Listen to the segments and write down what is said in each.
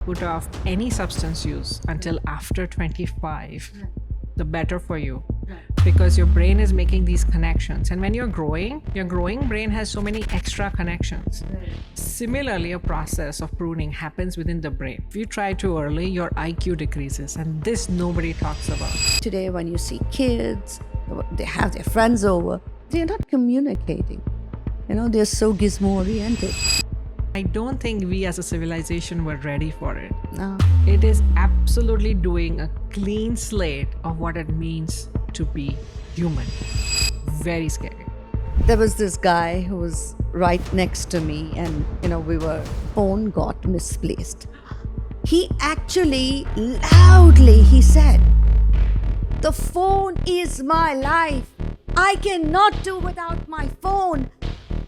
put off any substance use until after 25, the better for you. Because your brain is making these connections. And when you're growing, your growing brain has so many extra connections. Similarly, a process of pruning happens within the brain. If you try too early, your IQ decreases. And this nobody talks about. Today, when you see kids, they have their friends over, they're not communicating. They're so gizmo oriented. I don't think we as a civilization were ready for it. No. It is absolutely doing a clean slate of what it means to be human. Very scary. There was this guy who was right next to me, and phone got misplaced. He actually loudly said, "The phone is my life. I cannot do without my phone.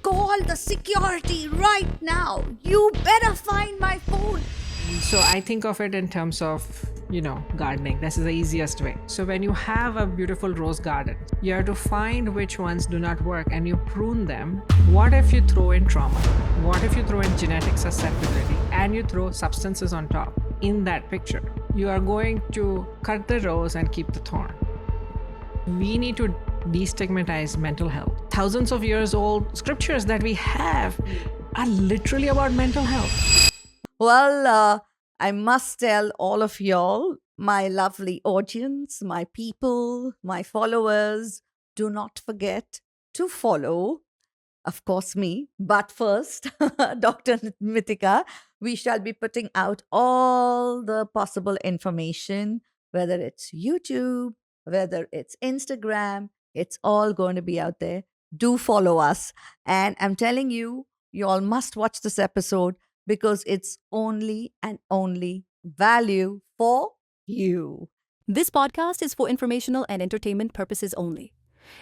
Call the security right now. You better find my phone." So I think of it in terms of, gardening. This is the easiest way. So when you have a beautiful rose garden, you have to find which ones do not work and you prune them. What if you throw in trauma? What if you throw in genetic susceptibility and you throw substances on top? In that picture, you are going to cut the rose and keep the thorn. We need to destigmatize mental health. Thousands of years old scriptures that we have are literally about mental health. Well, I must tell all of y'all, my lovely audience, my people, my followers, do not forget to follow, of course, me. But first, Dr. Mitika, we shall be putting out all the possible information, whether it's YouTube, whether it's Instagram, it's all going to be out there. Do follow us. And I'm telling you, you all must watch this episode because it's only and only value for you. This podcast is for informational and entertainment purposes only.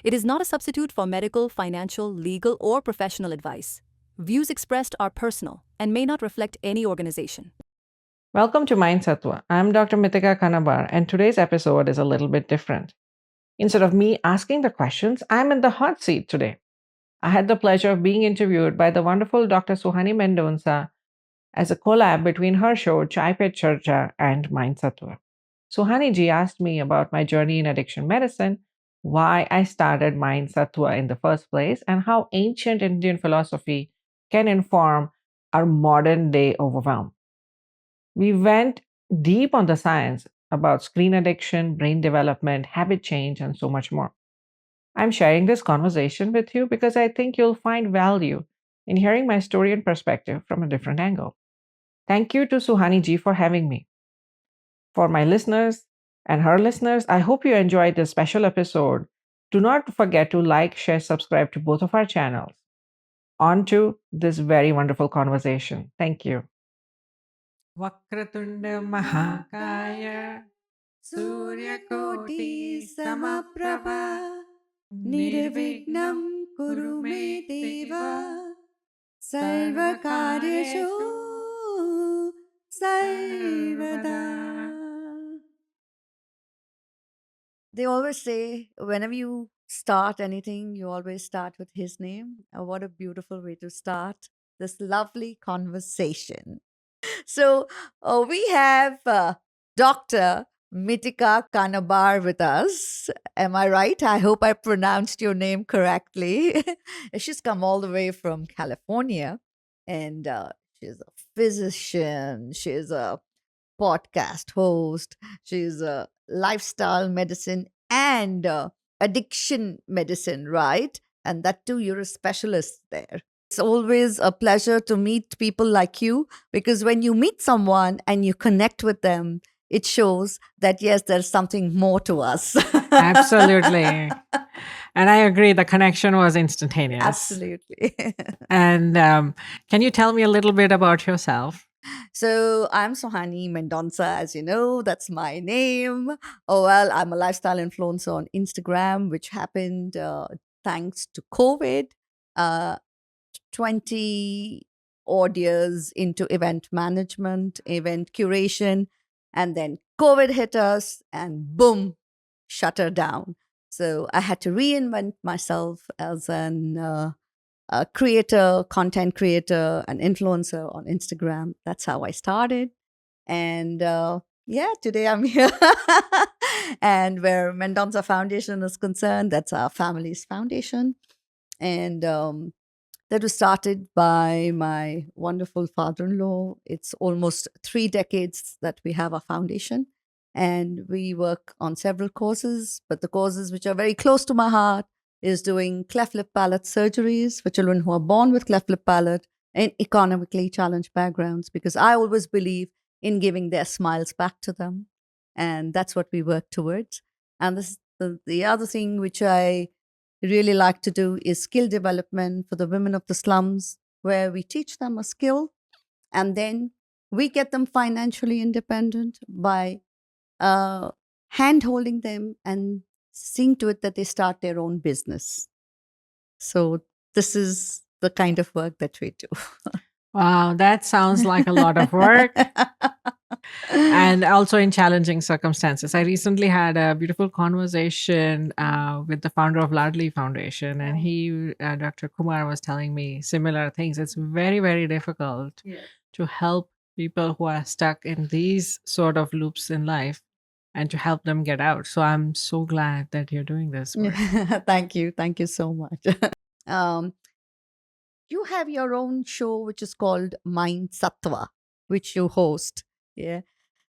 It is not a substitute for medical, financial, legal, or professional advice. Views expressed are personal and may not reflect any organization. Welcome to Mind Sattva. I'm Dr. Mitika Kanabar, and today's episode is a little bit different. Instead of me asking the questions, I'm in the hot seat today. I had the pleasure of being interviewed by the wonderful Dr. Suhani Mendonsa as a collab between her show Chai Pe Charcha and Mind Sattva. Suhani ji asked me about my journey in addiction medicine, why I started Mind Sattva in the first place, and how ancient Indian philosophy can inform our modern day overwhelm. We went deep on the science about screen addiction, brain development, habit change, and so much more. I'm sharing this conversation with you because I think you'll find value in hearing my story and perspective from a different angle. Thank you to Suhani ji for having me. For my listeners and her listeners, I hope you enjoyed this special episode. Do not forget to like, share, subscribe to both of our channels. On to this very wonderful conversation. Thank you. Vakratunda Mahakaya Suryakoti Samaprabha Nirvignam Kuru Me Deva Sarvakaryashu Sarvada. They always say, whenever you start anything, you always start with his name. What a beautiful way to start this lovely conversation. So we have Dr. Mitika Kanabar with us. Am I right? I hope I pronounced your name correctly. She's come all the way from California, and she's a physician. She's a podcast host. She's a lifestyle medicine and addiction medicine, right? And that too, you're a specialist there. It's always a pleasure to meet people like you because when you meet someone and you connect with them, it shows that, yes, there's something more to us. Absolutely. And I agree, the connection was instantaneous. Absolutely. And can you tell me a little bit about yourself? So I'm Suhani Mendonsa, as you know, that's my name. Oh, well, I'm a lifestyle influencer on Instagram, which happened thanks to COVID. 20 odd years into event management, event curation, and then COVID hit us and boom, shut her down. So I had to reinvent myself as a creator, content creator, an influencer on Instagram. That's how I started. And today I'm here. And where Mendoza Foundation is concerned, that's our family's foundation. And that was started by my wonderful father in law. It's almost 3 decades that we have our foundation. And we work on several causes, but the causes which are very close to my heart is doing cleft lip palate surgeries for children who are born with cleft lip palate in economically challenged backgrounds, because I always believe in giving their smiles back to them. And that's what we work towards. And the other thing which I really like to do is skill development for the women of the slums, where we teach them a skill and then we get them financially independent by hand holding them and seeing to it that they start their own business. So this is the kind of work that we do. Wow, that sounds like a lot of work. And also in challenging circumstances. I recently had a beautiful conversation with the founder of Ladli Foundation, and he, Dr. Kumar, was telling me similar things. It's very, very difficult to help people who are stuck in these sort of loops in life and to help them get out. So I'm so glad that you're doing this work. Thank you. Thank you so much. You have your own show, which is called Mind Sattva, which you host. Yeah.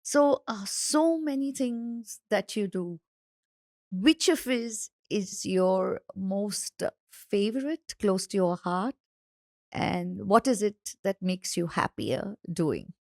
So, so many things that you do. Which of is your most favorite, close to your heart? And what is it that makes you happier doing?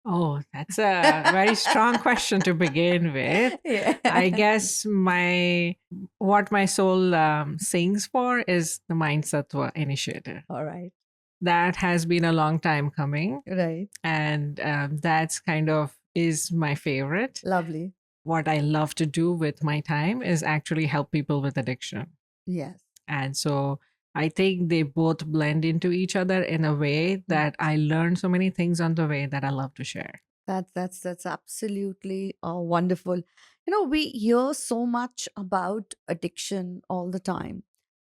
Oh, that's a very strong question to begin with. Yeah. I guess what my soul sings for is the Mind Sattva initiative. All right. That has been a long time coming, Right. and that's kind of is my favorite. Lovely. What I love to do with my time is actually help people with addiction. Yes. And so I think they both blend into each other in a way that I learned so many things on the way that I love to share. That's absolutely wonderful. You know, we hear so much about addiction all the time.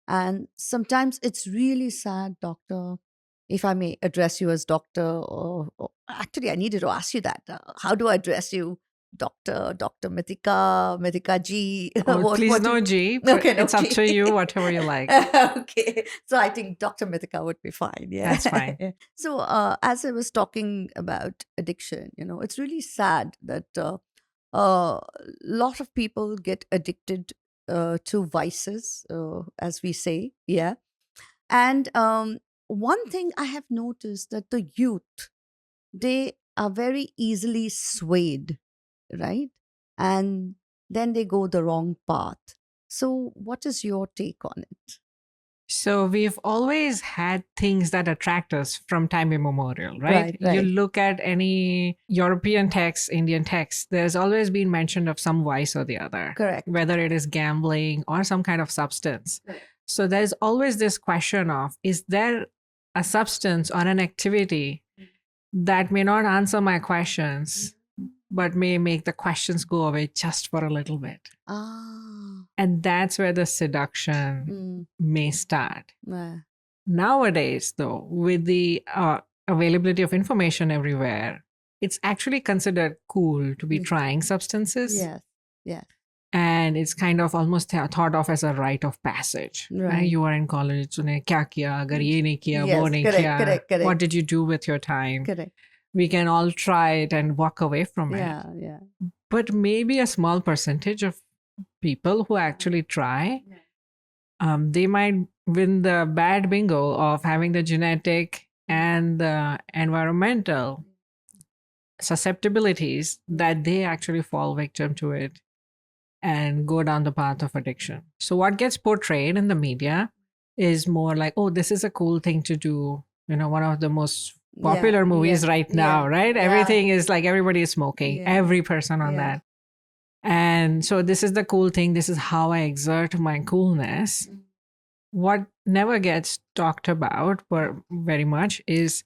And sometimes it's really sad, doctor, if I may address you as doctor, or actually, I needed to ask you that. How do I address you? Dr. Mitika G. Oh, please no G. But Okay, no it's up G. to you, whatever you like. Okay. So I think Dr. Mitika would be fine. Yeah. That's fine. Yeah. So as I was talking about addiction, you know, it's really sad that a lot of people get addicted to vices, as we say. Yeah. And one thing I have noticed that the youth, they are very easily swayed, right? And then they go the wrong path. So, what is your take on it? So we've always had things that attract us from time immemorial, right? Right. You look at any European text, Indian text, there's always been mention of some vice or the other. Correct. Whether it is gambling or some kind of substance. Right. So there's always this question of, is there a substance or an activity that may not answer my questions, but may make the questions go away just for a little bit? And that's where the seduction may start. Nowadays, though, with the availability of information everywhere, it's actually considered cool to be trying substances. Yes. Yes. And it's kind of almost thought of as a rite of passage. Right. You are in college, tune kya kiya, agar ye nahi kiya, Yes, wo nahi correct. kiya. What did you do with your time? Correct. We can all try it and walk away from it. Yeah. But maybe a small percentage of people who actually try, they might win the bad bingo of having the genetic and the environmental susceptibilities that they actually fall victim to it and go down the path of addiction. So what gets portrayed in the media is more like, oh, this is a cool thing to do. You know, one of the most popular movies right now, right? Everything is like everybody is smoking, every person on that. And so this is the cool thing. This is how I exert my coolness. What never gets talked about very much is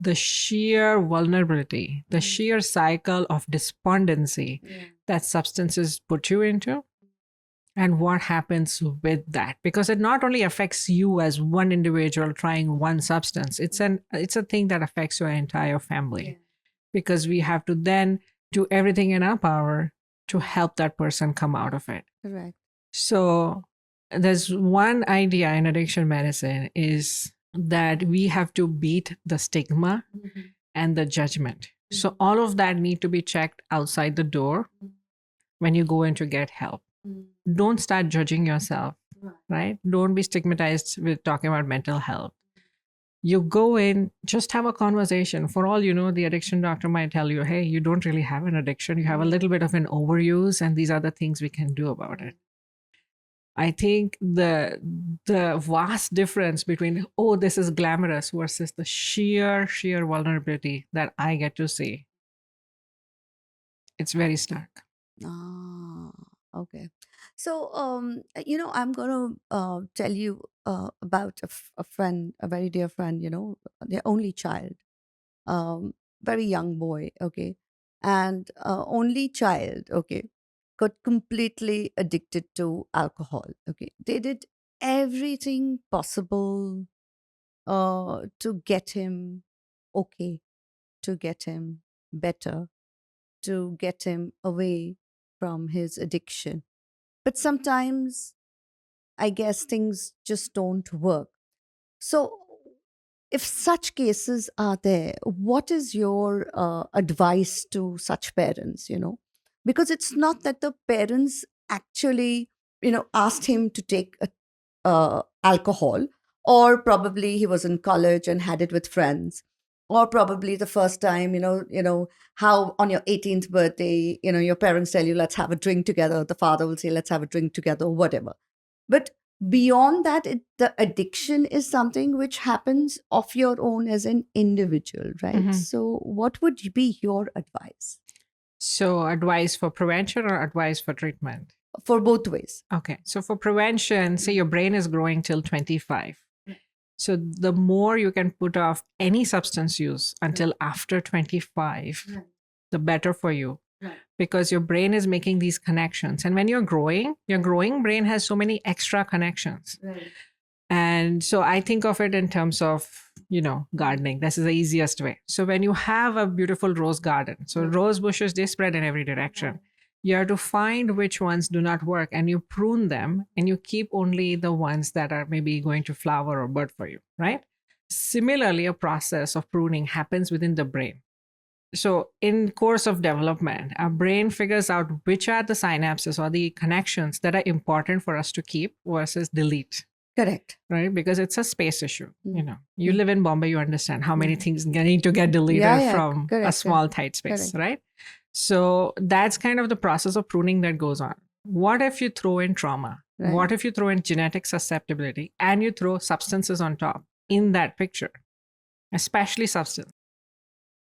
the sheer vulnerability, the sheer cycle of despondency that substances put you into, and what happens with that. Because it not only affects you as one individual trying one substance, it's a thing that affects your entire family. because we have to then do everything in our power to help that person come out of it. Correct. So there's one idea in addiction medicine is that we have to beat the stigma and the judgment. So all of that need to be checked outside the door when you go in to get help. Don't start judging yourself, right? Don't be stigmatized with talking about mental health. You go in, just have a conversation. For all you know, the addiction doctor might tell you, hey, you don't really have an addiction. You have a little bit of an overuse, and these are the things we can do about it. I think the vast difference between, oh, this is glamorous versus the sheer vulnerability that I get to see, it's very stark. Ah, okay. So, I'm going to tell you about a friend, a very dear friend, their only child, very young boy, okay, and only child, okay, got completely addicted to alcohol, okay. They did everything possible to get him okay, to get him better, to get him away from his addiction. But sometimes I guess things just don't work. So, if such cases are there, what is your advice to such parents? Because it's not that the parents actually, asked him to take alcohol, or probably he was in college and had it with friends, or probably the first time, how on your 18th birthday, your parents tell you, let's have a drink together. The father will say, let's have a drink together, whatever. But beyond that, the addiction is something which happens of your own as an individual, right? So what would be your advice? So advice for prevention or advice for treatment? For both ways. Okay. So for prevention, say your brain is growing till 25. So the more you can put off any substance use until after 25, the better for you. Because your brain is making these connections. And when you're growing, your growing brain has so many extra connections. And so I think of it in terms of, gardening. This is the easiest way. So when you have a beautiful rose garden, so rose bushes, they spread in every direction. You have to find which ones do not work and you prune them and you keep only the ones that are maybe going to flower or bud for you, right? Similarly, a process of pruning happens within the brain. So in course of development, our brain figures out which are the synapses or the connections that are important for us to keep versus delete. Correct. Right? Because it's a space issue. You live in Bombay, you understand how many things need to get deleted from a small, tight space, right? So that's kind of the process of pruning that goes on. What if you throw in trauma? Right. What if you throw in genetic susceptibility and you throw substances on top in that picture, especially substance?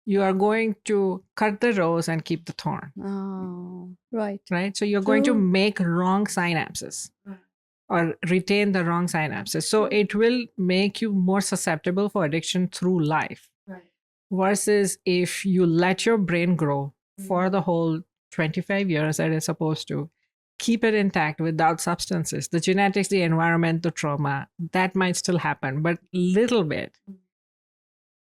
You are going to cut the rose and keep the thorn. Oh, right. Right? So you're going to make wrong synapses or retain the wrong synapses. So it will make you more susceptible for addiction through life. Versus if you let your brain grow for the whole 25 years that it's supposed to, keep it intact without substances, the genetics, the environment, the trauma, that might still happen, but little bit,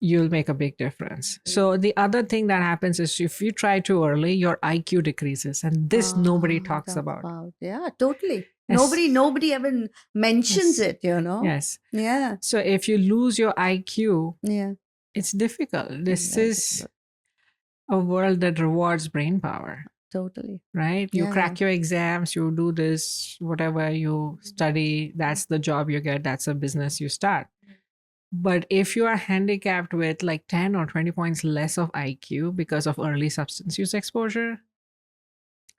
you'll make a big difference. So the other thing that happens is if you try too early, your IQ decreases. And this nobody talks about. Yeah, totally. Yes. Nobody even mentions it, Yes. Yeah. So if you lose your IQ, it's difficult. This is a world that rewards brain power. Totally. Right? You crack your exams, you do this, whatever you study, that's the job you get, that's a business you start. But if you are handicapped with like 10 or 20 points less of IQ because of early substance use exposure,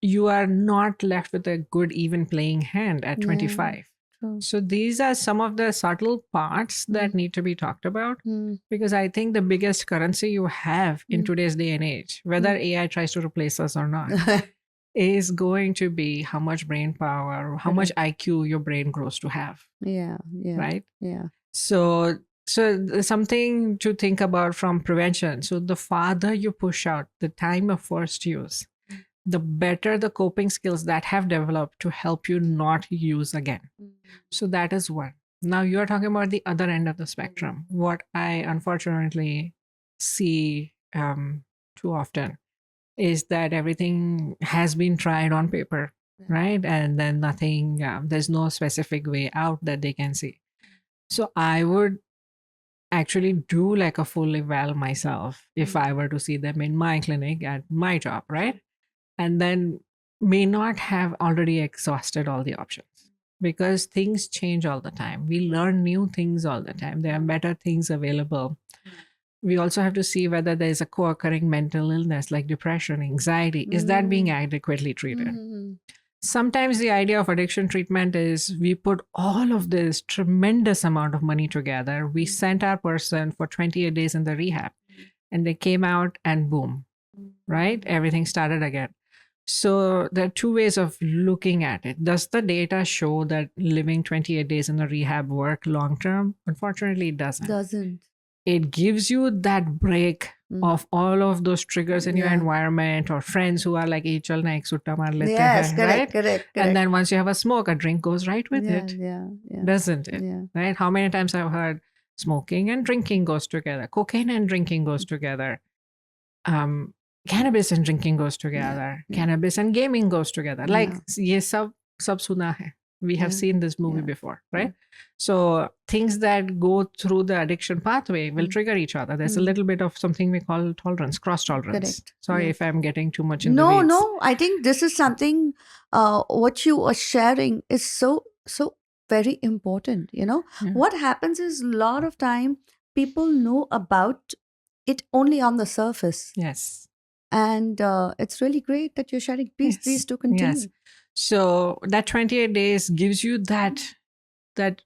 you are not left with a good even playing hand at 25. So these are some of the subtle parts that need to be talked about, because I think the biggest currency you have in today's day and age, whether AI tries to replace us or not, is going to be how much brain power, how much IQ your brain grows to have. Yeah. Right? Yeah. So there's something to think about from prevention. So the farther you push out the time of first use, the better the coping skills that have developed to help you not use again. So that is one. Now you're talking about the other end of the spectrum. What I unfortunately see too often is that everything has been tried on paper, right? And then nothing, there's no specific way out that they can see. So I would actually do like a full eval myself if I were to see them in my clinic at my job, right? And then may not have already exhausted all the options because things change all the time. We learn new things all the time. There are better things available. We also have to see whether there is a co-occurring mental illness like depression, anxiety. Is that being adequately treated? Sometimes the idea of addiction treatment is we put all of this tremendous amount of money together. We sent our person for 28 days in the rehab and they came out and boom, right? Everything started again. So there are two ways of looking at it. Does the data show that living 28 days in the rehab work long term? Unfortunately, it doesn't. It gives you that break of all of those triggers in your environment or friends who are like, "Hey, chal na ek sutta maar lete Yes, hai," correct, right? correct. And then once you have a smoke, a drink goes right with it, Yeah. doesn't it? Yeah. Right? How many times I've heard smoking and drinking goes together, cocaine and drinking goes together, cannabis and drinking goes together, cannabis and gaming goes together. Like, ye sab suna hai. We have seen this movie before, right? So things that go through the addiction pathway will trigger each other. There's a little bit of something we call tolerance, cross tolerance. Correct. Sorry if I'm getting too much in the weeds. No. I think this is something. What you are sharing is so very important. What happens is a lot of time people know about it only on the surface. Yes. And it's really great that you're sharing. Please do continue. Yes. So that 28 days gives you that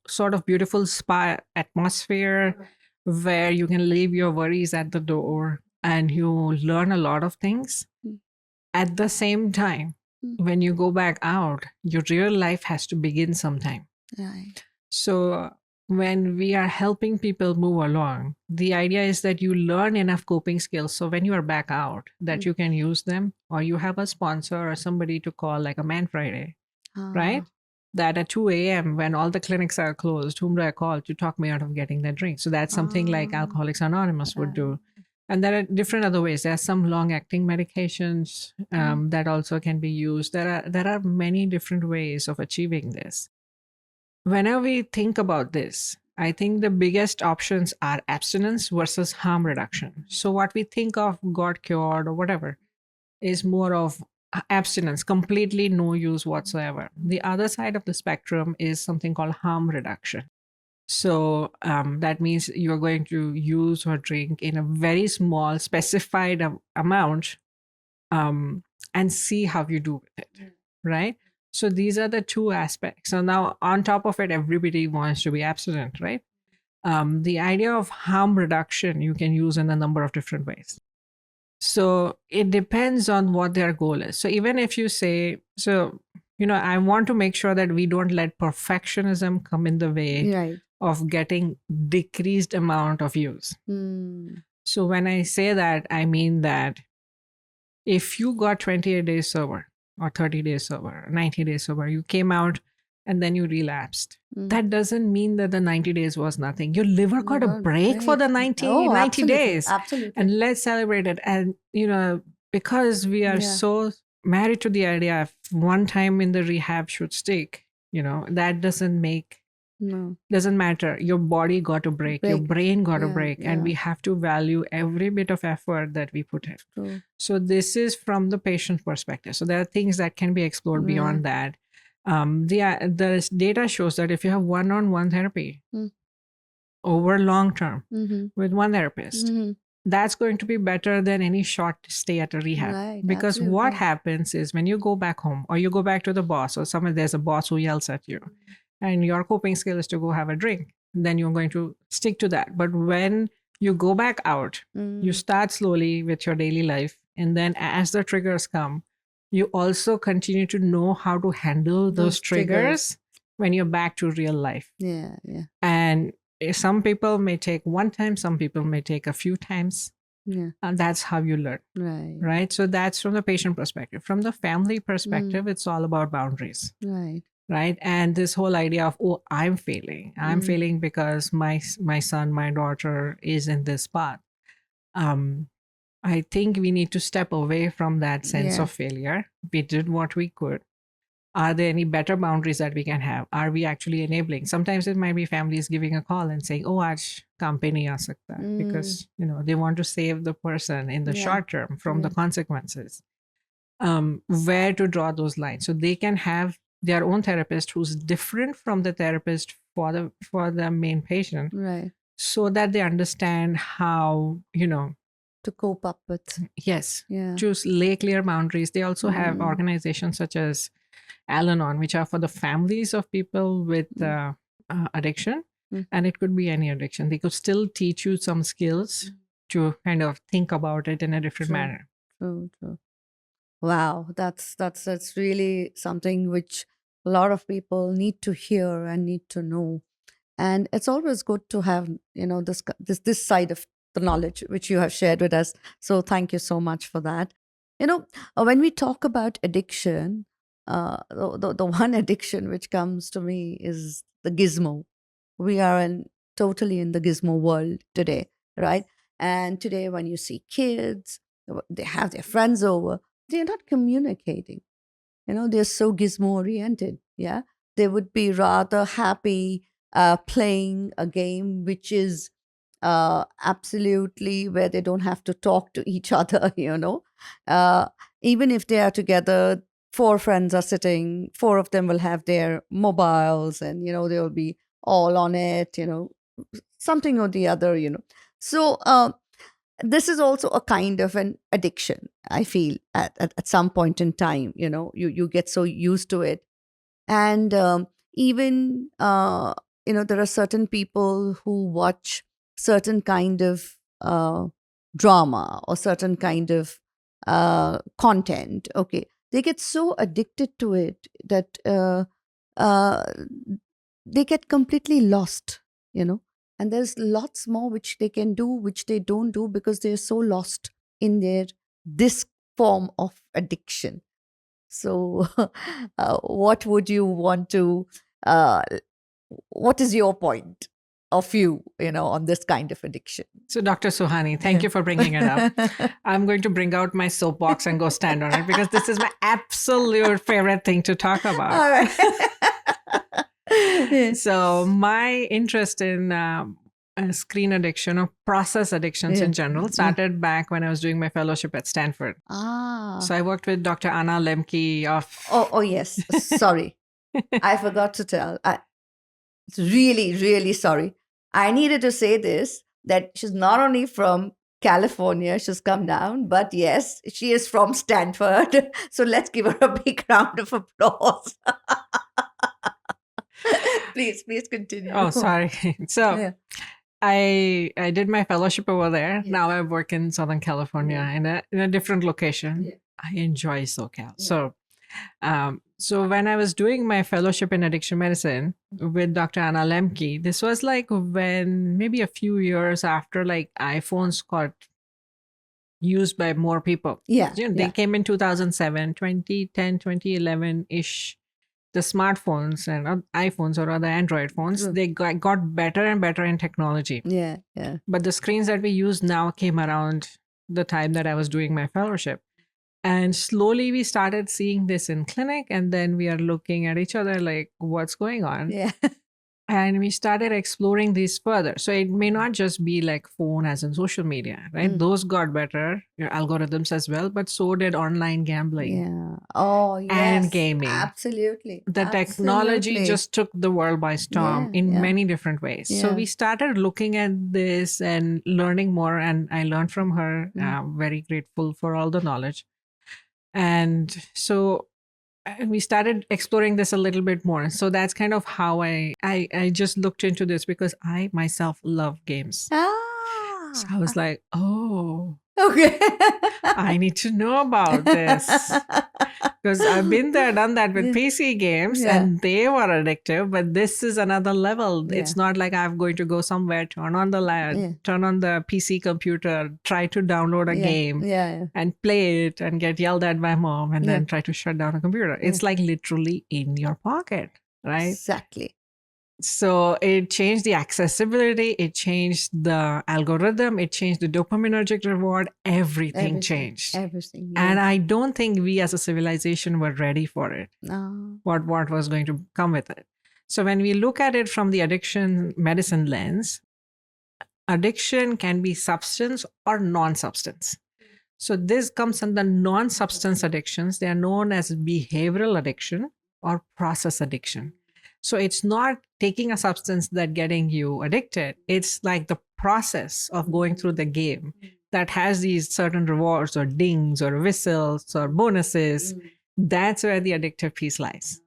sort of beautiful spa atmosphere where you can leave your worries at the door and you learn a lot of things. At the same time, when you go back out, your real life has to begin sometime. Right. So when we are helping people move along, the idea is that you learn enough coping skills. So when you are back out, that you can use them, or you have a sponsor or somebody to call, like a Man Friday, right? That at 2 a.m., when all the clinics are closed, whom do I call to talk me out of getting that drink? So that's something like Alcoholics Anonymous would do. And there are different other ways. There are some long-acting medications that also can be used. There are many different ways of achieving this. Whenever we think about this, I think the biggest options are abstinence versus harm reduction. So what we think of got cured or whatever is more of abstinence, completely no use whatsoever. The other side of the spectrum is something called harm reduction. So that means you're going to use or drink in a very small specified amount and see how you do with it, right? So these are the two aspects. So now on top of it, everybody wants to be abstinent, right? The idea of harm reduction you can use in a number of different ways. So it depends on what their goal is. So even if you say, I want to make sure that we don't let perfectionism come in the way of getting decreased amount of use. So when I say that, I mean that if you got 28 days sober or 30 days sober, 90 days sober, you came out and then you relapsed. That doesn't mean that the 90 days was nothing. Your liver got a break for the 90 days. Absolutely. And let's celebrate it. And, because we are so married to the idea of one time in the rehab should stick, that doesn't matter. Your body got a break. Your brain got a break. And we have to value every bit of effort that we put in. True. So this is from the patient perspective. So there are things that can be explored beyond that. The data shows that if you have one-on-one therapy over long term with one therapist, that's going to be better than any short stay at a rehab. Because what happens is when you go back home or you go back to the boss or there's a boss who yells at you and your coping skill is to go have a drink, then you're going to stick to that. But when you go back out, you start slowly with your daily life. And then as the triggers come, you also continue to know how to handle those triggers when you're back to real life. Yeah. And some people may take one time, some people may take a few times. Yeah. And that's how you learn. Right. So that's from the patient perspective. From the family perspective, it's all about boundaries. Right. And this whole idea of, I'm failing. I'm failing because my son, my daughter is in this path. I think we need to step away from that sense Yeah. of failure. We did what we could. Are there any better boundaries that we can have? Are we actually enabling? Sometimes it might be families giving a call and saying, "Oh, aaj काम पे नहीं आ सकता," because they want to save the person in the Yeah. short term from the Yeah. consequences. Where to draw those lines so they can have their own therapist who's different from the therapist for the main patient, Right. so that they understand how To cope up with. yes, Yeah. choose lay clear boundaries. They also have organizations such as Al-Anon, which are for the families of people with addiction, and it could be any addiction. They could still teach you some skills to kind of think about it in a different True. manner. True. Wow, that's really something which a lot of people need to hear and need to know. And it's always good to have this side of the knowledge which you have shared with us. So thank you so much for that. When we talk about addiction, the one addiction which comes to me is the gizmo. We are totally in the gizmo world today, right? And today when you see kids, they have their friends over, they're not communicating. They're so gizmo oriented. Yeah. They would be rather happy playing a game which is absolutely where they don't have to talk to each other. Even if they are together, four friends are sitting, four of them will have their mobiles, and they'll be all on it, something or the other. So this is also a kind of an addiction, I feel, at some point in time. You get so used to it. And even there are certain people who watch certain kind of drama or certain kind of content. Okay, they get so addicted to it that uh, they get completely lost. And there's lots more which they can do, which they don't do because they're so lost in this form of addiction. So, what would you want to? What is your point of view, on this kind of addiction? So, Dr. Suhani, thank you for bringing it up. I'm going to bring out my soapbox and go stand on it because this is my absolute favorite thing to talk about. All right. So, my interest in screen addiction or process addictions in general started back when I was doing my fellowship at Stanford. So, I worked with Dr. Anna Lemke of... Oh yes. Sorry. I forgot to tell. Really, really sorry. I needed to say this, that she's not only from California, she's come down, but yes, she is from Stanford. So let's give her a big round of applause. Please continue. Oh, sorry. So Yeah. I did my fellowship over there. Now I work in Southern California in a different location. Yeah. I enjoy SoCal. So when I was doing my fellowship in addiction medicine with Dr. Anna Lemke, this was like when maybe a few years after like iPhones got used by more people. Yeah. They came in 2007, 2010, 2011-ish. The smartphones and iPhones or other Android phones, they got better and better in technology. Yeah. But the screens that we use now came around the time that I was doing my fellowship. And slowly we started seeing this in clinic, and then we are looking at each other like, what's going on? Yeah. And we started exploring these further. So it may not just be like phone as in social media, right? Those got better, your algorithms as well, but so did online gambling. Yeah. Oh, yes. And gaming. Absolutely. The technology just took the world by storm in many different ways. So we started looking at this and learning more, and I learned from her. Very grateful for all the knowledge. And so we started exploring this a little bit more. So that's kind of how I just looked into this because I myself love games. So I was like, oh, okay. I need to know about this. Because I've been there, done that with PC games, and they were addictive. But this is another level. It's not like I'm going to go somewhere, turn on the PC computer, try to download a game, and play it, and get yelled at by mom, and then try to shut down a computer. It's like literally in your pocket, right? Exactly. So it changed the accessibility, it changed the algorithm, it changed the dopaminergic reward, everything changed. Everything. And Yes. I don't think we as a civilization were ready for it, Ah, what was going to come with it. So when we look at it from the addiction medicine lens, addiction can be substance or non-substance. So this comes under non-substance addictions. They are known as behavioral addiction or process addiction. So it's not taking a substance that getting you addicted. It's like the process of going through the game that has these certain rewards or dings or whistles or bonuses. That's where the addictive piece lies.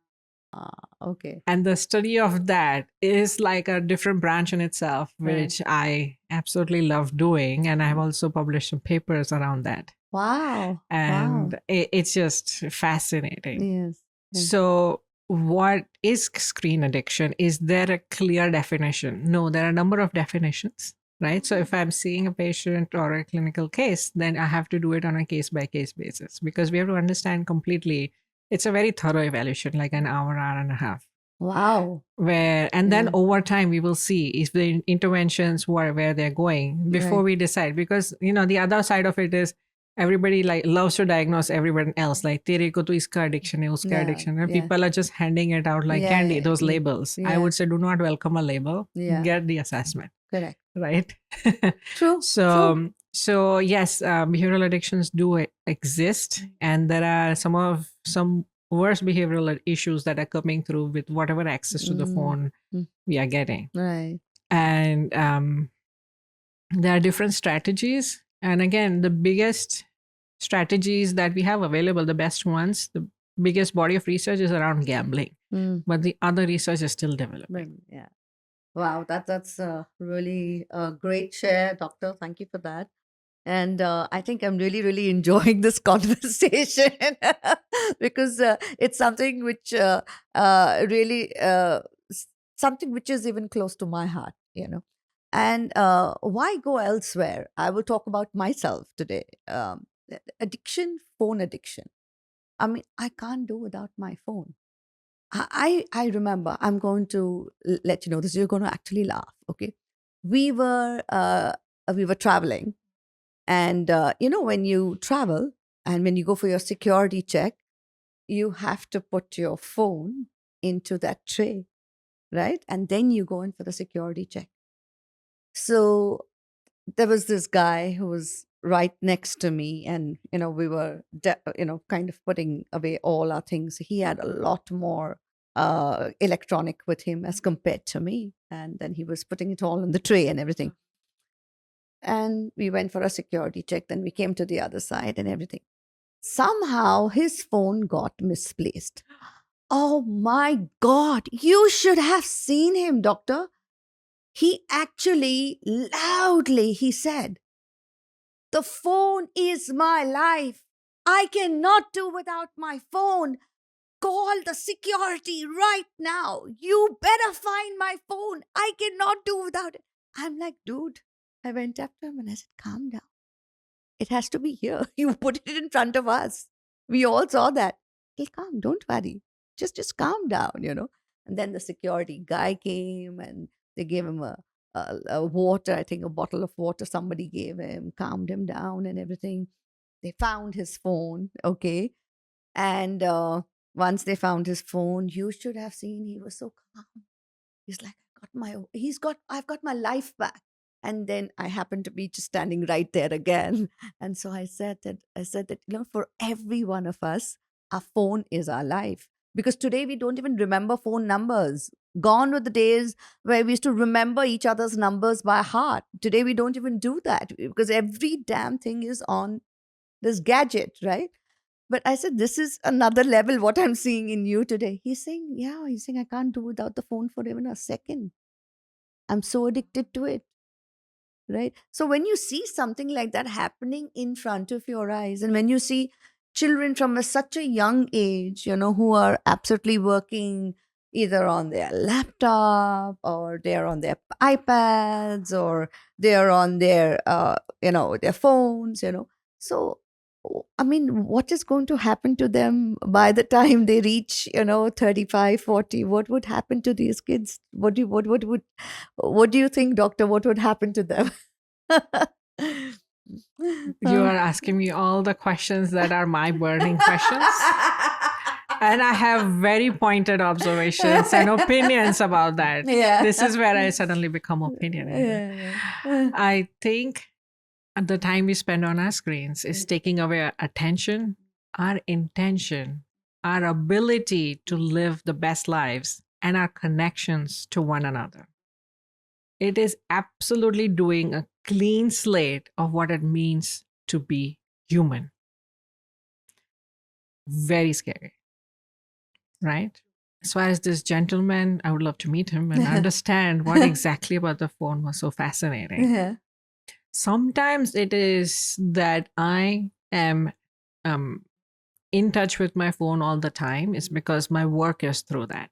okay. And the study of that is like a different branch in itself, Right. which I absolutely love doing. And I've also published some papers around that. Wow. And Wow. it's just fascinating. Yes. Yes. So, what is screen addiction? Is there a clear definition? No, there are a number of definitions, right? So, if I'm seeing a patient or a clinical case, then I have to do it on a case by case basis because we have to understand completely. It's a very thorough evaluation, like an hour, hour and a half. Wow. And then Yeah. over time we will see if the interventions where they're going before Right. we decide, because the other side of it is everybody like loves to diagnose everyone else, like tere ko to iska addiction hai, uska Yeah, addiction hai. yeah. People are just handing it out like Yeah, candy, those yeah, labels. I yeah. would say do not welcome a label. Yeah. Get the assessment, Correct. right? True. True. So yes, behavioral addictions do exist, and there are some worse behavioral issues that are coming through with whatever access to the phone we are getting. Right. And there are different strategies. And again, the biggest strategies that we have available, the best ones, the biggest body of research is around gambling. But the other research is still developing. Yeah. Wow, that's really a great share, Doctor. Thank you for that. And I think I'm really, really enjoying this conversation because it's something which really something which is even close to my heart, And why go elsewhere? I will talk about myself today. Addiction, phone addiction. I mean, I can't do without my phone. I remember. I'm going to let you know this. You're going to actually laugh. Okay, we were traveling, and when you travel and when you go for your security check, you have to put your phone into that tray, right? And then you go in for the security check. So there was this guy who was right next to me, and we were kind of putting away all our things. He had a lot more electronic with him as compared to me, and then he was putting it all in the tray and everything. And we went for a security check. Then we came to the other side and everything. Somehow his phone got misplaced. Oh my God, you should have seen him, doctor. He actually loudly he said, "The phone is my life. I cannot do without my phone. Call the security right now. You better find my phone. I cannot do without it." I'm like, dude, I went up to him and I said, calm down. It has to be here. You put it in front of us. We all saw that. Hey, calm, don't worry. Just calm down. And then the security guy came and they gave him a water, I think a bottle of water somebody gave him, calmed him down and everything. They found his phone, okay? And once they found his phone, you should have seen he was so calm. He's like, I've got my life back. And then I happened to be just standing right there again. And so I said that, for every one of us, our phone is our life. Because today we don't even remember phone numbers. Gone were the days where we used to remember each other's numbers by heart. Today we don't even do that because every damn thing is on this gadget, right? But I said, this is another level what I'm seeing in you today. He's saying, I can't do without the phone for even a second. I'm so addicted to it. Right. So when you see something like that happening in front of your eyes, and when you see children from such a young age, who are absolutely working either on their laptop or they're on their iPads or they're on their, their phones, So I mean, what is going to happen to them by the time they reach, 35, 40? What would happen to these kids? What do you think, doctor? What would happen to them? You are asking me all the questions that are my burning questions. And I have very pointed observations and opinions about that. Yeah. This is where I suddenly become opinionated. Yeah. I think the time we spend on our screens is taking away our attention, our intention, our ability to live the best lives, and our connections to one another. It is absolutely doing a clean slate of what it means to be human. Very scary, right? As far as this gentleman, I would love to meet him and understand what exactly about the phone was so fascinating. Yeah. Sometimes it is that I am in touch with my phone all the time is because my work is through that.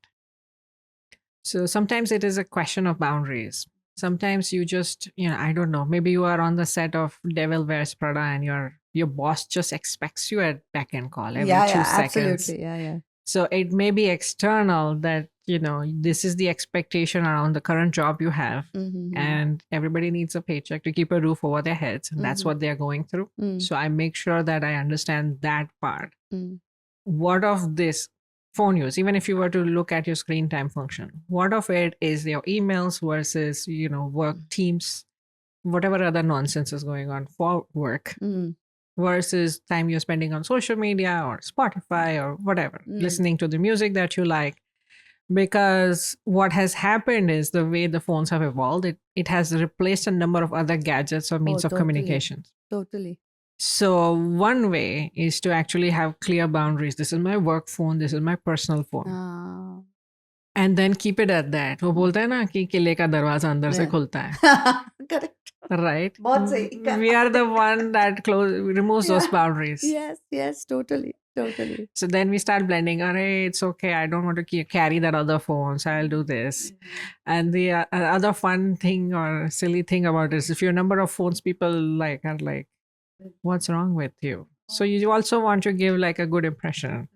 So sometimes it is a question of boundaries. Sometimes you just, I don't know, maybe you are on the set of Devil Wears Prada and your boss just expects you at back end call every 2 seconds. Absolutely. Yeah. So it may be external that, this is the expectation around the current job you have. Mm-hmm. And everybody needs a paycheck to keep a roof over their heads. And that's what they're going through. So I make sure that I understand that part. What of this phone use, even if you were to look at your screen time function, what of it is your emails versus, work teams, whatever other nonsense is going on for work versus time you're spending on social media or Spotify or whatever, listening to the music that you like. Because what has happened is the way the phones have evolved, it has replaced a number of other gadgets or means of communication. Totally. So one way is to actually have clear boundaries. This is my work phone. This is my personal phone. And then keep it at that. वो बोलते हैं ना कि किले का दरवाजा अंदर से खुलता है. Correct. Right? बहुत सही. We are the one that removes those boundaries. Yes, totally. So then we start blending. It's okay. I don't want to carry that other phone, so I'll do this. And the other fun thing or silly thing about it is if your number of phones people are like, what's wrong with you? So you also want to give like a good impression.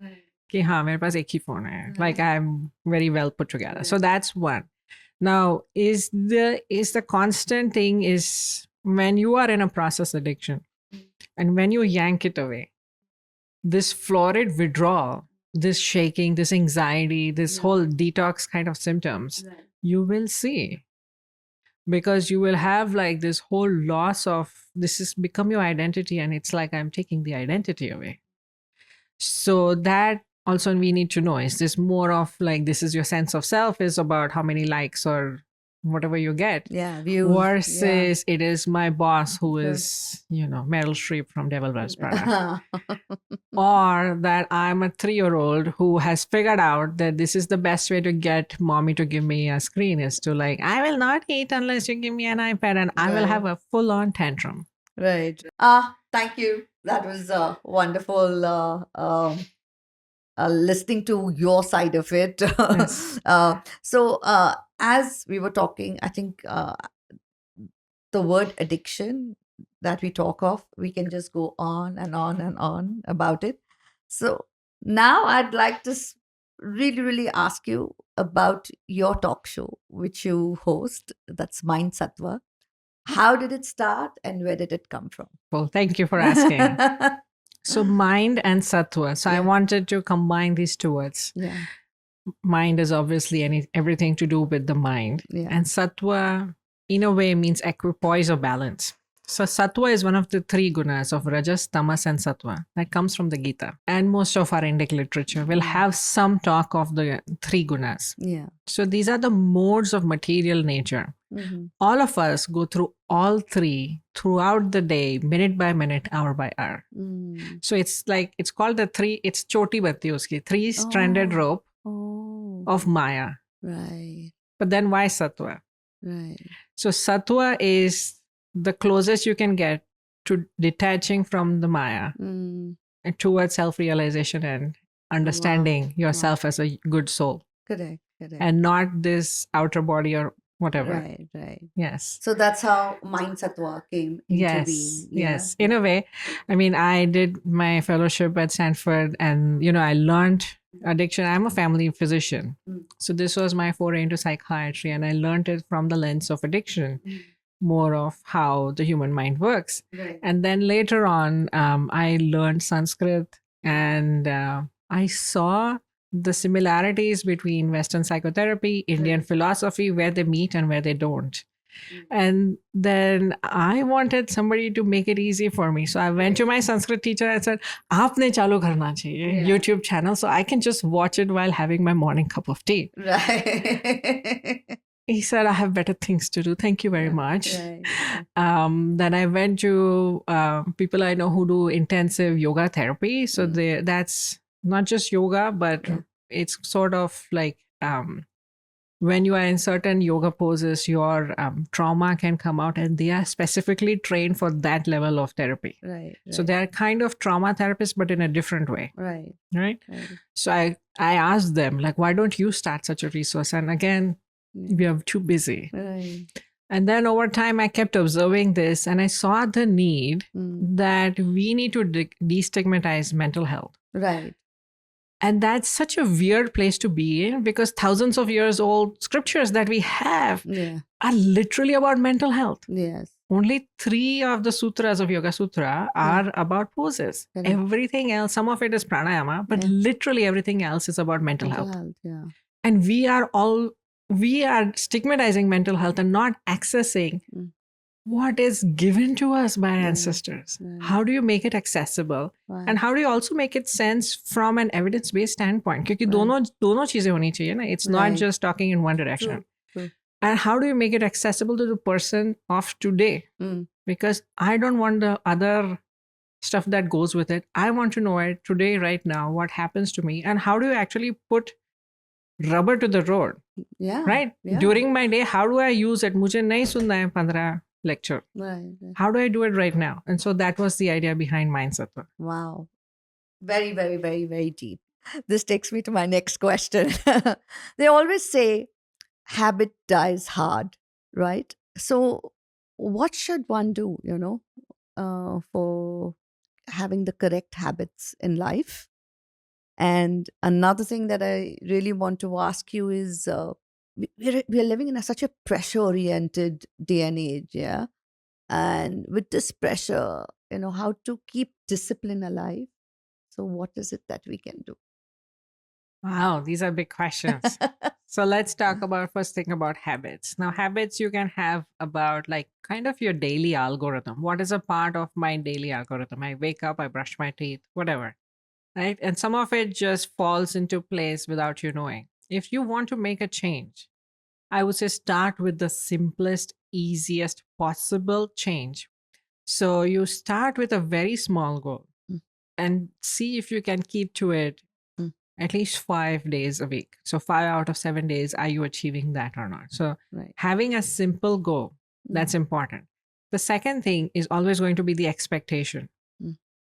Ki haan, mere paas ek hi phone hai. Like I'm very well put together. So that's one. Now, is the constant thing is when you are in a process addiction and when you yank it away, this florid withdrawal, this shaking, this anxiety, this whole detox kind of symptoms, you will see. Because you will have like this whole loss of this has become your identity and it's like I'm taking the identity away. So that also we need to know, is this more of like this is your sense of self is about how many likes or whatever you get views, versus it is my boss who is Meryl Streep from Devil Wears Prada or that I'm a 3-year-old who has figured out that this is the best way to get mommy to give me a screen is to like I will not eat unless you give me an iPad and I will have a full-on tantrum. Right. Thank you. That was wonderful listening to your side of it. Yes. So as we were talking, I think the word addiction that we talk of, we can just go on and on and on about it. So now I'd like to really, really ask you about your talk show, which you host. That's Mind Sattva. How did it start and where did it come from? Well, thank you for asking. So mind and sattva. So I wanted to combine these two words. Yeah. Mind is obviously everything to do with the mind. Yeah. And sattva, in a way, means equipoise or balance. So sattva is one of the 3 gunas of rajas, tamas, and sattva that comes from the Gita. And most of our Indic literature will have some talk of the 3 gunas. Yeah. So these are the modes of material nature. Mm-hmm. All of us go through all 3 throughout the day, minute by minute, hour by hour. So it's called it's choti batti uski, 3-stranded rope of Maya. Right. But then why sattva? Right. So sattva is the closest you can get to detaching from the Maya and towards self-realization and understanding yourself as a good soul. Correct. And not this outer body or whatever. Right. Yes. So that's how Mind Sattva came into being. Yes. In a way, I mean, I did my fellowship at Stanford and, I learned addiction. I'm a family physician. Mm. So this was my foray into psychiatry, and I learned it from the lens of addiction, more of how the human mind works. Right. And then later on, I learned Sanskrit, and I saw the similarities between Western psychotherapy, Indian philosophy, where they meet and where they don't. And then I wanted somebody to make it easy for me. So I went to my Sanskrit teacher and said, Aapne chalu karna chahiye, YouTube channel, so I can just watch it while having my morning cup of tea. Right. He said, I have better things to do. Thank you very much. Right. Then I went to people I know who do intensive yoga therapy. So that's not just yoga, but it's sort of like when you are in certain yoga poses, your trauma can come out, and they are specifically trained for that level of therapy. Right. So they are kind of trauma therapists, but in a different way. Right. So I asked them, like, why don't you start such a resource? And again, we are too busy. Right. And then over time, I kept observing this, and I saw the need that we need to destigmatize mental health. Right. And that's such a weird place to be in, because thousands of years old scriptures that we have are literally about mental health. Yes. Only 3 of the sutras of Yoga Sutra are about poses. Everything else, some of it is pranayama, but literally everything else is about mental health. And we are stigmatizing mental health and not accessing what is given to us by our ancestors. How do you make it accessible? And how do you also make it sense from an evidence-based standpoint? Because dono cheezein honi chahiye na. It's not just talking in one direction. True. And how do you make it accessible to the person of today? Because I don't want the other stuff that goes with it. I want to know it today, right now, what happens to me, and how do you actually put rubber to the road? Right? During my day, how do I use it? Mujhe nahi sunna hai 15 lecture. Right. How do I do it right now? And so that was the idea behind Mind Sattva. Wow. Very, very, very, very deep. This takes me to my next question. They always say habit dies hard, right? So what should one do, for having the correct habits in life? And another thing that I really want to ask you is we're living in such a pressure-oriented day and age, and with this pressure, how to keep discipline alive. So what is it that we can do? Wow, these are big questions. So let's talk about first thing about habits. Now, habits you can have about like kind of your daily algorithm. What is a part of my daily algorithm? I wake up, I brush my teeth, whatever, right? And some of it just falls into place without you knowing. If you want to make a change, I would say start with the simplest, easiest possible change. So you start with a very small goal and see if you can keep to it at least 5 days a week. So 5 out of 7 days, are you achieving that or not? So having a simple goal, that's important. The second thing is always going to be the expectation.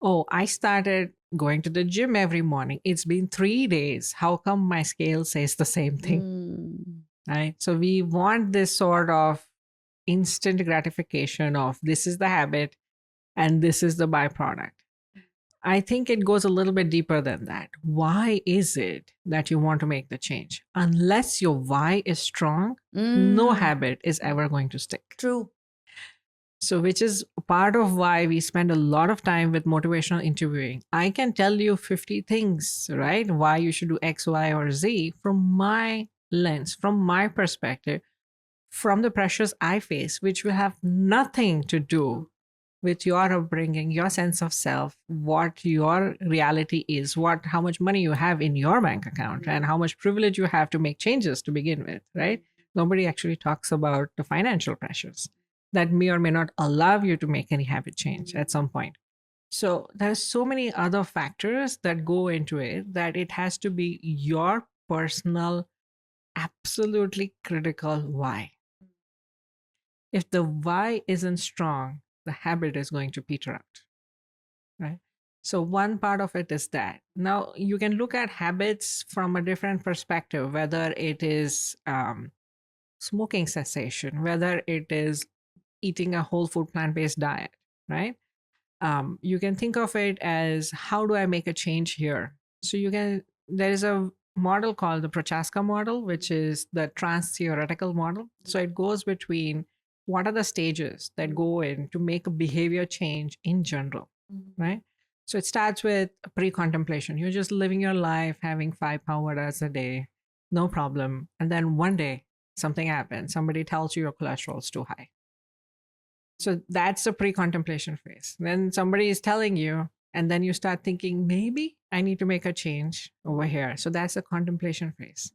Oh, I started going to the gym every morning. It's been 3 days. How come my scale says the same thing? Right? So we want this sort of instant gratification of this is the habit and this is the byproduct. I think it goes a little bit deeper than that. Why is it that you want to make the change? Unless your why is strong, no habit is ever going to stick. True. So, which is part of why we spend a lot of time with motivational interviewing. I can tell you 50 things, right? Why you should do X, Y, or Z from my lens, from my perspective, from the pressures I face, which will have nothing to do with your upbringing, your sense of self, what your reality is, how much money you have in your bank account, and how much privilege you have to make changes to begin with, right? Nobody actually talks about the financial pressures that may or may not allow you to make any habit change at some point. So there's so many other factors that go into it that it has to be your personal, absolutely critical why. If the why isn't strong, the habit is going to peter out, right? So one part of it is that. Now you can look at habits from a different perspective, whether it is smoking cessation, whether it is eating a whole food plant-based diet, right? You can think of it as, how do I make a change here? So there is a model called the Prochaska model, which is the trans-theoretical model. So it goes between what are the stages that go in to make a behavior change in general, right? So it starts with pre-contemplation. You're just living your life, having 5 hours a day, no problem. And then one day something happens. Somebody tells you your cholesterol is too high. So that's the pre-contemplation phase. Then somebody is telling you, and then you start thinking, maybe I need to make a change over here. So that's the contemplation phase.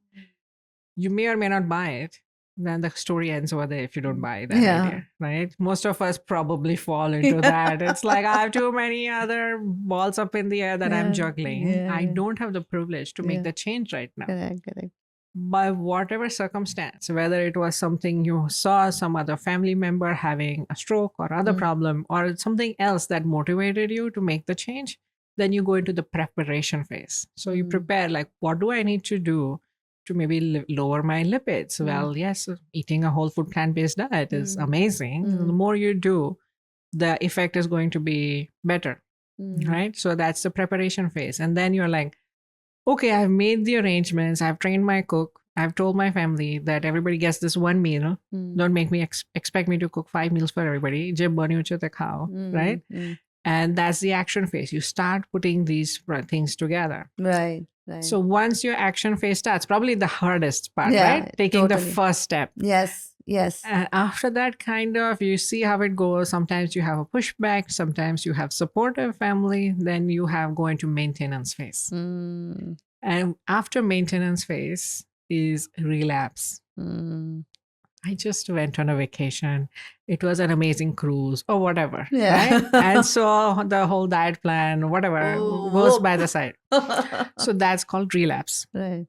You may or may not buy it. Then the story ends over there if you don't buy that idea, right? Most of us probably fall into that. It's like, I have too many other balls up in the air that I'm juggling. I don't have the privilege to make the change right now. Correct. By whatever circumstance, whether it was something you saw some other family member having a stroke or other problem, or something else that motivated you to make the change, then you go into the preparation phase. So you prepare, like, what do I need to do to maybe lower my lipids? Well, yes, eating a whole food plant-based diet is amazing. The more you do, the effect is going to be better, right? So that's the preparation phase. And then you're like, okay, I've made the arrangements. I've trained my cook. I've told my family that everybody gets this one meal. Don't make me expect me to cook 5 meals for everybody. Je bani uche te khao, right? And that's the action phase. You start putting these things together. Right. So once your action phase starts, probably the hardest part, right? Taking the first step. Yes. And after that, kind of, you see how it goes. Sometimes you have a pushback. Sometimes you have supportive family. Then you have go into maintenance phase. And after maintenance phase is relapse. I just went on a vacation. It was an amazing cruise or whatever. Right? And so the whole diet plan, whatever, goes by the side. So that's called relapse. Right.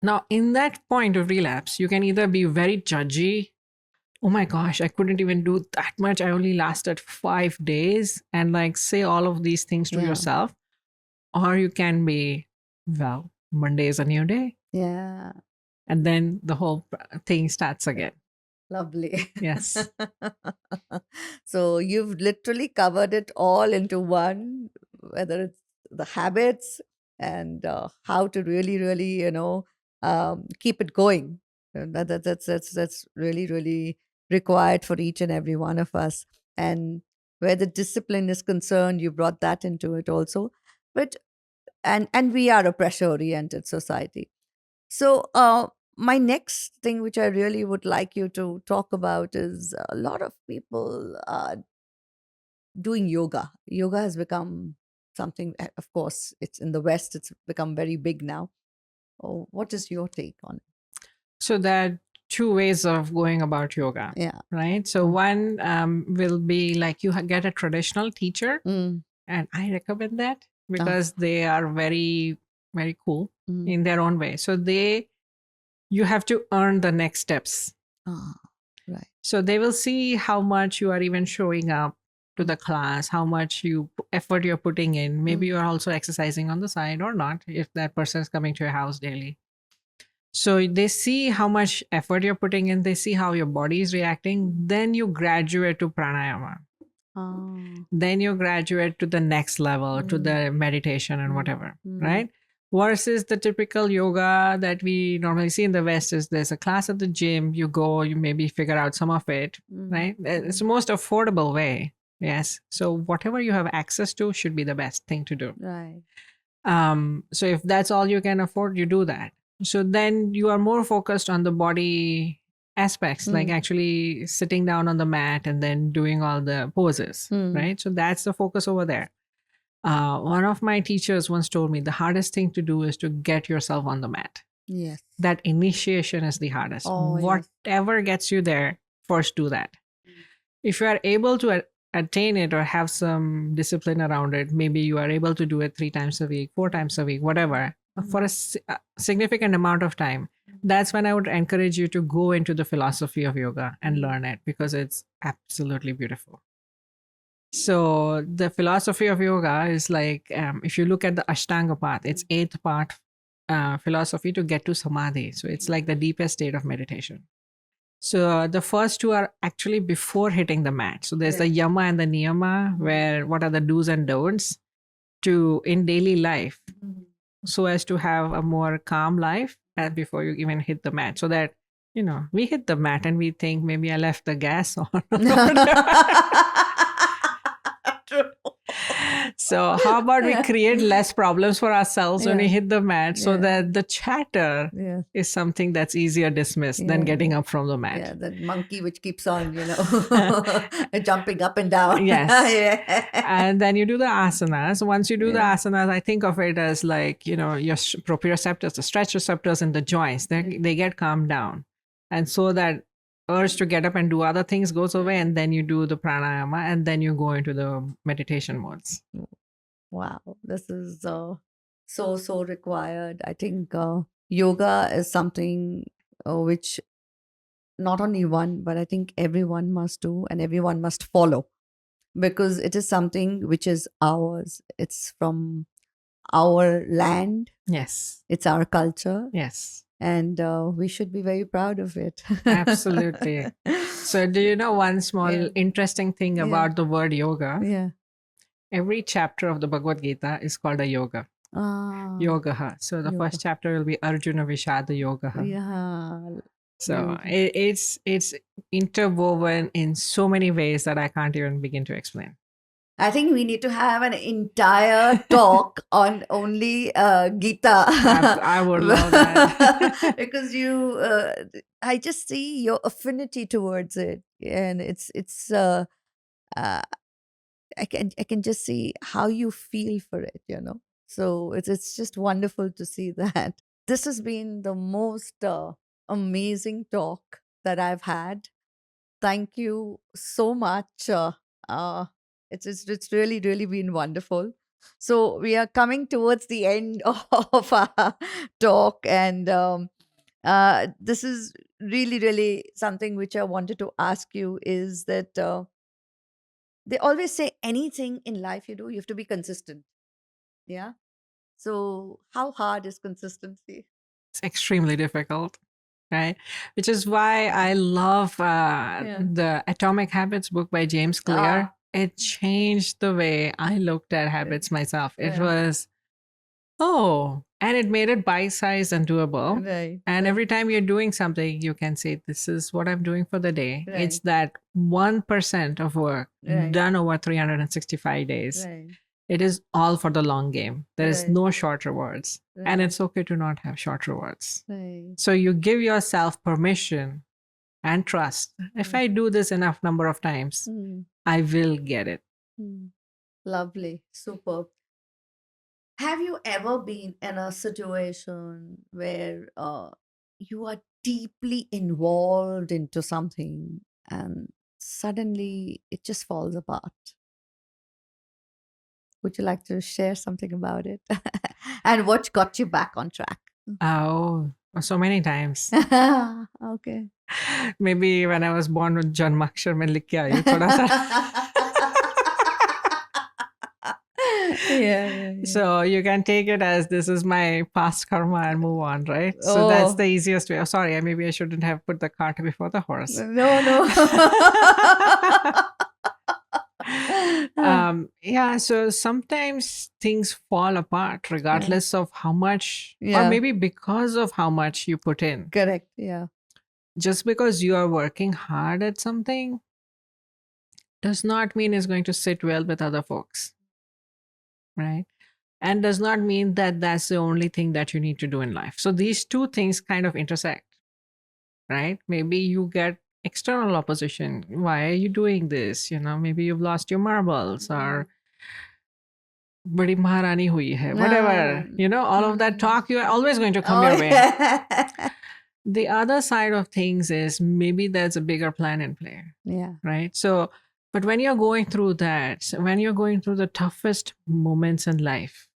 Now, in that point of relapse, you can either be very judgy. Oh my gosh, I couldn't even do that much. I only lasted 5 days, and like say all of these things to yourself. Or you can be, well, Monday is a new day. Yeah. And then the whole thing starts again. Lovely. Yes. So you've literally covered it all into one, whether it's the habits and how to really, keep it going. And that's really, really required for each and every one of us. And where the discipline is concerned, you brought that into it also. But and we are a pressure-oriented society. So my next thing, which I really would like you to talk about, is a lot of people doing yoga. Yoga has become something, of course, it's in the West, it's become very big now. Oh, what is your take on it? So there are 2 ways of going about yoga. Yeah. Right. So one will be like you get a traditional teacher, and I recommend that because they are very, very cool in their own way. So you have to earn the next steps. Right. So they will see how much you are even showing up to the class, how much effort you're putting in. Maybe you're also exercising on the side or not, if that person is coming to your house daily. So they see how much effort you're putting in. They see how your body is reacting. Then you graduate to pranayama. Then you graduate to the next level, to the meditation and whatever, right? Versus the typical yoga that we normally see in the West is there's a class at the gym, you go, you maybe figure out some of it, right? It's the most affordable way. Yes. So whatever you have access to should be the best thing to do. Right. So if that's all you can afford, you do that. So then you are more focused on the body aspects, like actually sitting down on the mat and then doing all the poses, right? So that's the focus over there. One of my teachers once told me the hardest thing to do is to get yourself on the mat. Yes. That initiation is the hardest. Whatever gets you there, first do that. If you are able to attain it or have some discipline around it, maybe you are able to do it 3 times a week, 4 times a week, whatever, for a significant amount of time. That's when I would encourage you to go into the philosophy of yoga and learn it, because it's absolutely beautiful. So the philosophy of yoga is like, if you look at the Ashtanga path, it's 8th part philosophy to get to samadhi. So it's like the deepest state of meditation. So the first two are actually before hitting the mat. So there's the yama and the niyama, where what are the do's and don'ts to in daily life, so as to have a more calm life before you even hit the mat. So that, we hit the mat and we think maybe I left the gas on. True. So how about we create less problems for ourselves when we hit the mat, so Yeah. that the chatter Yeah. is something that's easier dismissed than Yeah. getting up from the mat. Yeah, that monkey which keeps on, jumping up and down. Yes. Yeah. And then you do the asanas. Once you do the Yeah. asanas, I think of it as like, your proprioceptors, the stretch receptors in the joints, they get calmed down. And so that urge to get up and do other things goes away. And then you do the pranayama, and then you go into the meditation modes. Wow, this is so required. I think yoga is something which not only one, but I think everyone must do and everyone must follow, because it is something which is ours. It's from our land, Yes. it's our culture, Yes. and we should be very proud of it. Absolutely. So do you know one small Yeah. interesting thing Yeah. about the word yoga? Yeah. Every chapter of the Bhagavad Gita is called a yoga. Yogaha. So the Yoga. first chapter will be Arjuna Vishada Yogaha. Yeah. So Beautiful. it's interwoven in so many ways that I can't even begin to explain. I think we need to have an entire talk on only Gita. I would love that. Because I just see your affinity towards it, and it's I can just see how you feel for it, So it's just wonderful to see that. This has been the most amazing talk that I've had. Thank you so much. It's really been wonderful. So we are coming towards the end of our talk, and this is really something which I wanted to ask you is that they always say anything in life you do, you have to be consistent. Yeah. So how hard is consistency? It's extremely difficult, right? Which is why I love the Atomic Habits book by James Clear. Ah. It changed the way I looked at habits myself. It Yeah. was, and it made it bite-sized and doable. Right. And right. every time you're doing something, you can say, this is what I'm doing for the day. Right. It's that 1% of work Right. done over 365 days. Right. It is all for the long game. There is Right. no short rewards. And Right. it's okay to not have short rewards. Right. So you give yourself permission and trust. If I do this enough number of times, Mm. I will get it. Lovely. Superb. Have you ever been in a situation where you are deeply involved into something and suddenly it just falls apart? Would you like to share something about it? And what got you back on track? Oh, so many times. Okay. Maybe when I was born with Janmakshar mein likh ke aayi thoda sa. Yeah. So you can take it as this is my past karma and move on, right? So that's Oh. the easiest way. Oh, sorry, maybe I shouldn't have put the cart before the horse. No. Yeah, so sometimes things fall apart regardless of how much, or Yeah. maybe because of how much you put in. Correct. Yeah. Just because you are working hard at something does not mean it's going to sit well with other folks, right? And does not mean that that's the only thing that you need to do in life. So these two things kind of intersect, right? Maybe you get external opposition. Why are you doing this? Maybe you've lost your marbles, or badi maharani hui hai, whatever. All of that talk, you are always going to come your way. Yeah. The other side of things is maybe there's a bigger plan in play, Yeah. right? So, but when you're going through that, when you're going through the toughest moments in life,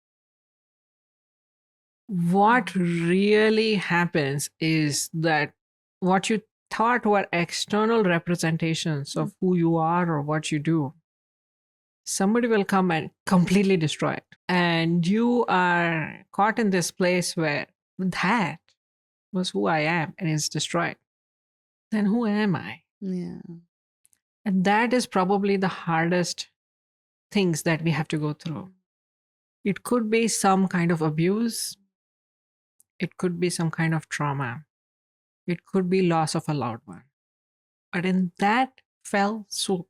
what really happens is that what you thought were external representations of who you are or what you do, somebody will come and completely destroy it. And you are caught in this place where that was who I am and it's destroyed. then who am I? Yeah. And that is probably the hardest things that we have to go through. It could be some kind of abuse, it could be some kind of trauma, it could be loss of a loved one. But in that fell swoop,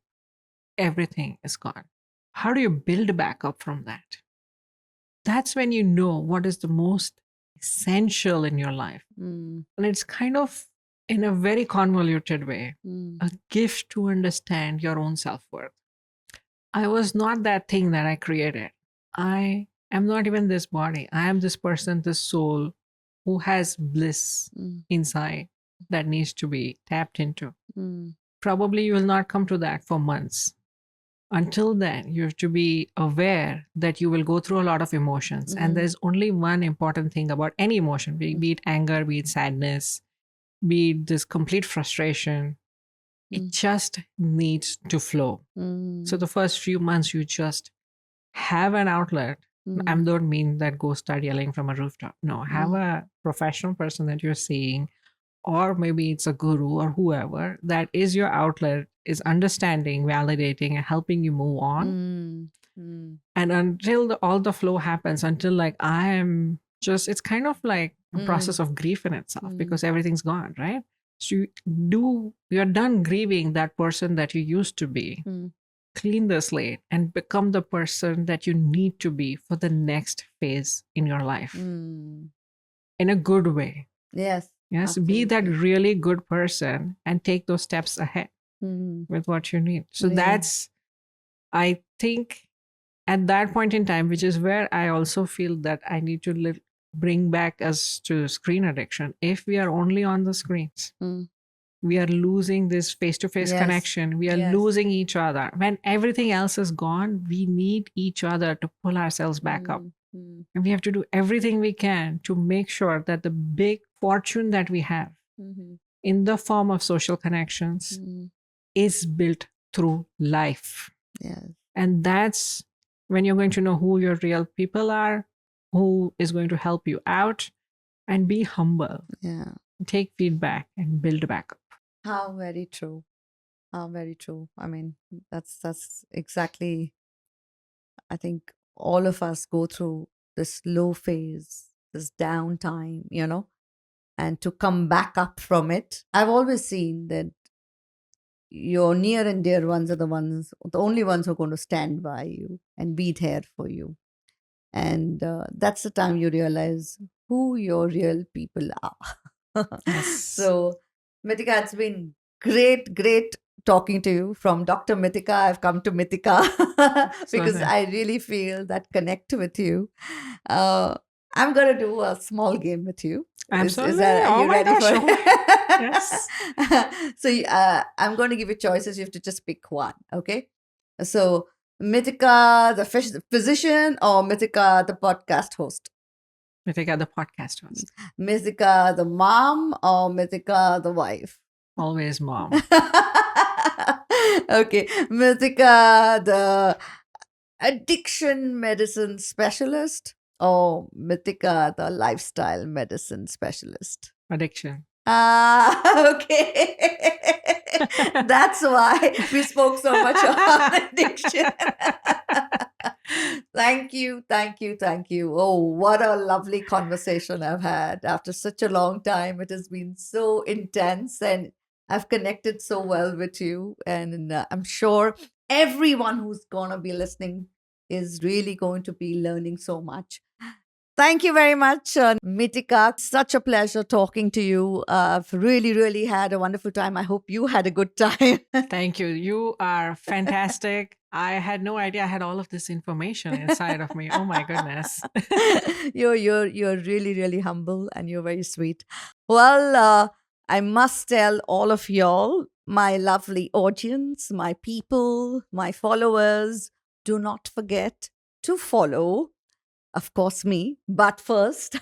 everything is gone. How do you build back up from that? That's when you know what is the most essential in your life. Mm. And it's kind of, in a very convoluted way, Mm. a gift to understand your own self worth. I was not that thing that I created. I am not even this body. I am this person, this soul who has bliss Mm. inside that needs to be tapped into. Mm. Probably you will not come to that for months. Until then, you have to be aware that you will go through a lot of emotions. And there's only one important thing about any emotion, be it anger, be it sadness, be it this complete frustration. It just needs to flow. So the first few months, you just have an outlet. I don't mean that go start yelling from a rooftop. No, have a professional person that you're seeing, or maybe it's a guru or whoever that is your outlet, is understanding, validating, and helping you move on. And until all the flow happens, until like I am just, it's kind of like a process of grief in itself because everything's gone, right? So you're done grieving that person that you used to be. Clean the slate and become the person that you need to be for the next phase in your life in a good way. Yes. Yes, be that really good person and take those steps ahead with what you need. So that's, I think, at that point in time, which is where I also feel that I need to bring back us to screen addiction. If we are only on the screens, we are losing this face-to-face connection. We are losing each other. When everything else is gone, we need each other to pull ourselves back up. And we have to do everything we can to make sure that the big fortune that we have in the form of social connections is built through life. Yes. And that's when you're going to know who your real people are, who is going to help you out, and be humble. Yeah. Take feedback and build back up. How very true. How very true. I mean, that's exactly, I think all of us go through this low phase, this downtime, and to come back up from it. I've always seen that your near and dear ones are the only ones who are going to stand by you and be there for you. And that's the time you realize who your real people are. Yes. So, Mitika, it's been great talking to you. From Dr. Mitika, I've come to Mitika because I really feel that connect with you. I'm going to do a small game with you. Absolutely. Are you ready for it? Yes. So I'm going to give you choices. You have to just pick one. Okay. So Mitika, the physician, or Mitika, the podcast host? Mitika, the podcast host. Mitika, the mom, or Mitika, the wife? Always mom. Okay. Mitika, the addiction medicine specialist, or Mitika, the lifestyle medicine specialist? Addiction. Okay. That's why we spoke so much on addiction. Thank you. Oh, what a lovely conversation I've had after such a long time. It has been so intense and I've connected so well with you. And I'm sure everyone who's going to be listening is really going to be learning so much. Thank you very much, Mitika. Such a pleasure talking to you. I've really had a wonderful time. I hope you had a good time. Thank you. You are fantastic. I had no idea I had all of this information inside of me. Oh my goodness. You're really humble and you're very sweet. Well, I must tell all of y'all, my lovely audience, my people, my followers, do not forget to follow, of course, me. But first,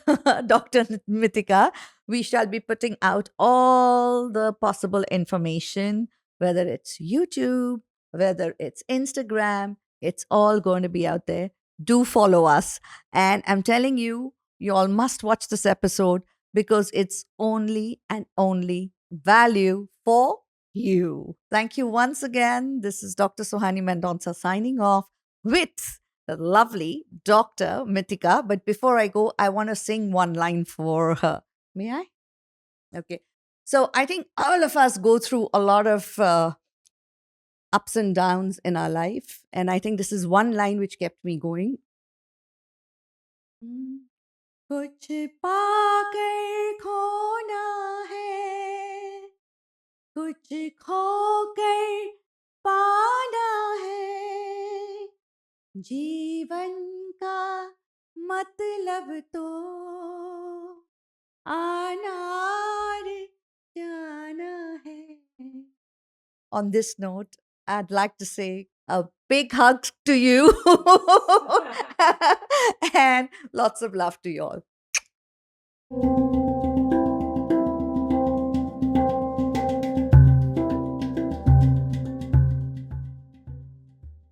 Dr. Mitika, we shall be putting out all the possible information, whether it's YouTube, whether it's Instagram, it's all going to be out there. Do follow us. And I'm telling you, you all must watch this episode because it's only and only value for you. Thank you once again. This is Dr. Suhani Mendonsa signing off with the lovely Dr. Mitika. But before I go, I want to sing one line for her. May I? Okay. So I think all of us go through a lot of ups and downs in our life. And I think this is one line which kept me going. कुछ पाकर खोना है, कुछ खोकर पाना है, जीवन का मतलब तो आना और जाना है. On this note, I'd like to say a big hug to you and lots of love to you all.